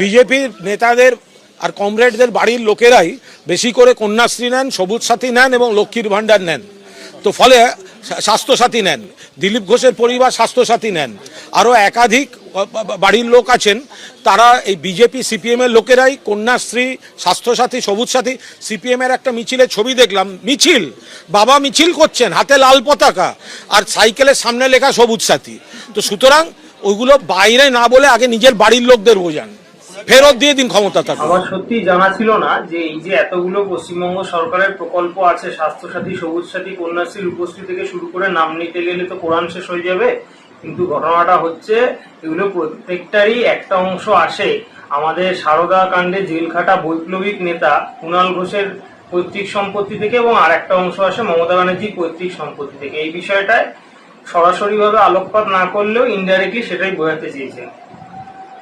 বিজেপির নেতাদের আর কমরেডদের বাড়ির লোকেরাই বেশি করে কন্যাশ্রী নেন, সবুজ সাথী নেন এবং লক্ষ্মীর ভাণ্ডার নেন। তো ফলে স্বাস্থ্যসাথী নেন, দিলীপ ঘোষের পরিবার স্বাস্থ্যসাথী নেন, আরও একাধিক বাড়ির লোক আছেন, তারা এই বিজেপি সিপিএমের লোকেরাই কন্যাশ্রী, স্বাস্থ্যসাথী, সবুজ সাথী। সিপিএমের একটা মিছিলের ছবি দেখলাম, মিছিল, বাবা মিছিল করছেন, হাতে লাল পতাকা আর সাইকেলের সামনে লেখা সবুজ সাথী। তো সুতরাং ওইগুলো বাইরে না বলে আগে নিজের বাড়ির লোকদের বোঝান, ফেরত দিয়ে দিন ক্ষমতা থাকে। আমার সত্যি জানা ছিল না যে এই যে এতগুলো পশ্চিমবঙ্গ সরকারের প্রকল্প আছে, স্বাস্থ্যসাথী, সবুজ সাথী, কন্যাশ্রীর উপস্থিতি থেকে শুরু করে নাম নিতে গেলে তো কোরআন শেষ হয়ে যাবে। কিন্তু ঘটনাটা হচ্ছে এগুলো প্রত্যেকটারই একটা অংশ আসে আমাদের সারদা কাণ্ডে জেল খাটা বৈপ্লবিক নেতা কুণাল ঘোষের পৈতৃক সম্পত্তি থেকে, এবং আর একটা অংশ আসে মমতা ব্যানার্জির পৈতৃক সম্পত্তি থেকে। এই বিষয়টায় সরাসরিভাবে আলোকপাত না করলেও ইনডাইরেক্টলি সেটাই বোঝাতে চেয়েছেন।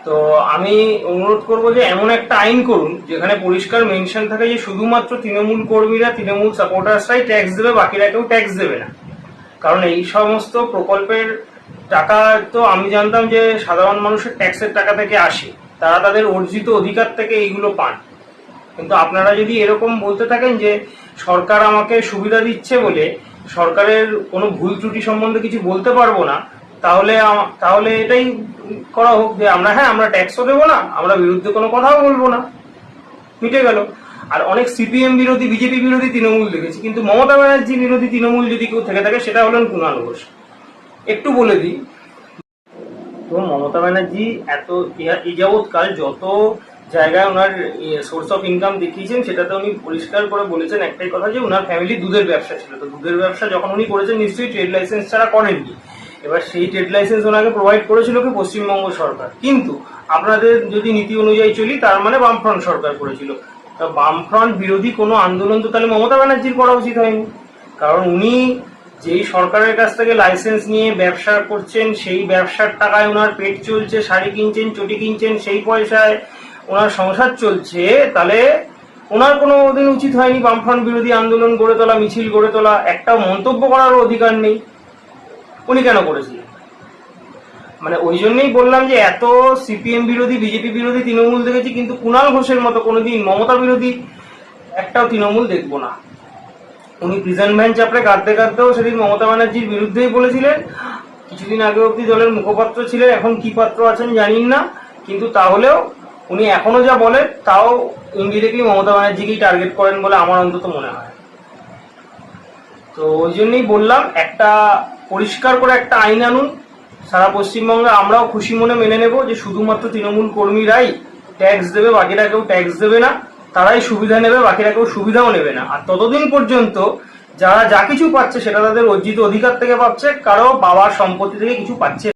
তো আমি অনুরোধ করব যে এমন একটা আইন করুন যেখানে পরিষ্কার মেনশন থাকে যে শুধুমাত্র তৃণমূল কর্মীরা, তৃণমূল সাপোর্টার্সরাই ট্যাক্স দেবে, বাকিরা কেউ ট্যাক্স দেবে না। কারণ এই সমস্ত প্রকল্পের টাকা তো আমি জানতাম যে সাধারণ মানুষের ট্যাক্সের টাকা থেকে আসে, তারা তাদের অর্জিত অধিকার থেকে এইগুলো পান। কিন্তু আপনারা যদি এরকম বলতে থাকেন যে সরকার আমাকে সুবিধা দিচ্ছে বলে সরকারের কোনো ভুল ত্রুটি সম্বন্ধে কিছু বলতে পারবো না, তাহলে এটাই করা হোক যে আমরা ট্যাক্সও দেবো না, আমরা বিরুদ্ধে কোনো কথাও বলবো না, মিটে গেল। আর অনেক সিপিএম বিরোধী, বিজেপি বিরোধী তৃণমূল দেখেছি, কিন্তু মমতা ব্যানার্জি বিরোধী তৃণমূল যদি কেউ থেকে থাকে সেটা হলেন কুণাল ঘোষ। একটু বলে দিই তো, মমতা ব্যানার্জি এত এই যাবৎকাল যত জায়গায় ওনার সোর্স অফ ইনকাম দেখিয়েছেন সেটাতে উনি পরিষ্কার করে বলেছেন একটাই কথা, যে ওনার ফ্যামিলি দুধের ব্যবসা ছিল। তো দুধের ব্যবসা যখন উনি করেছেন নিশ্চয়ই ট্রেড লাইসেন্স ছাড়া করেননি। এবার সেই ট্রেড লাইসেন্স ওনাকে প্রোভাইড করেছিল কি পশ্চিমবঙ্গ সরকার, কিন্তু আপনাদের যদি নীতি অনুযায়ী চলি তার মানে বামফ্রন্ট সরকার করেছিল। তা বামফ্রন্ট বিরোধী কোনো আন্দোলন তো তাহলে মমতা ব্যানার্জির করা উচিত হয়নি, কারণ উনি যেই সরকারের কাছ থেকে লাইসেন্স নিয়ে ব্যবসা করছেন সেই ব্যবসার টাকায় ওনার পেট চলছে, শাড়ি কিনছেন, চটি কিনছেন, সেই পয়সায় ওনার সংসার চলছে। তাহলে ওনার কোনো দিন উচিত হয়নি বামফ্রন্ট বিরোধী আন্দোলন গড়ে তোলা, মিছিল গড়ে তোলা, একটা মন্তব্য করার অধিকার নেই। উনি কেন করেছিলেন? মানে ওই জন্যই বললাম যে এত সিপিএম বিরোধী, বিজেপি বিরোধী তৃণমূল দেখেছি, কিন্তু কুণাল ঘোষের মতো কোনোদিন মমতা বিরোধী একটাও তৃণমূল দেখবো না। উনি প্রিজন ভ্যান চাপড়ে কাঁদতে কাঁদতেও সেদিন মমতা ব্যানার্জির বিরুদ্ধেই বলেছিলেন। কিছুদিন আগে অব্দি দলের মুখপাত্র ছিলেন, এখন কি পাত্র আছেন জানিন না, কিন্তু তাহলেও উনি এখনো যা বলেন তাও ইনডিরেক্টলি মমতা ব্যানার্জিকেই টার্গেট করেন বলে আমার অন্তত মনে হয়। তো ওই জন্যই বললাম একটা পরিষ্কার করে একটা আইন আনুন সারা পশ্চিমবঙ্গে, আমরাও খুশি মনে মেনে নেব যে শুধুমাত্র তৃণমূল কর্মীরাই ট্যাক্স দেবে, বাকিরা কেউ ট্যাক্স দেবে না, তারাই সুবিধা নেবে, বাকিরা কেউ সুবিধাও নেবে না। আর ততদিন পর্যন্ত যারা যা কিছু পাচ্ছে সেটা তাদের অর্জিত অধিকার থেকে পাচ্ছে, কারো বাবার সম্পত্তি থেকে কিছু পাচ্ছে।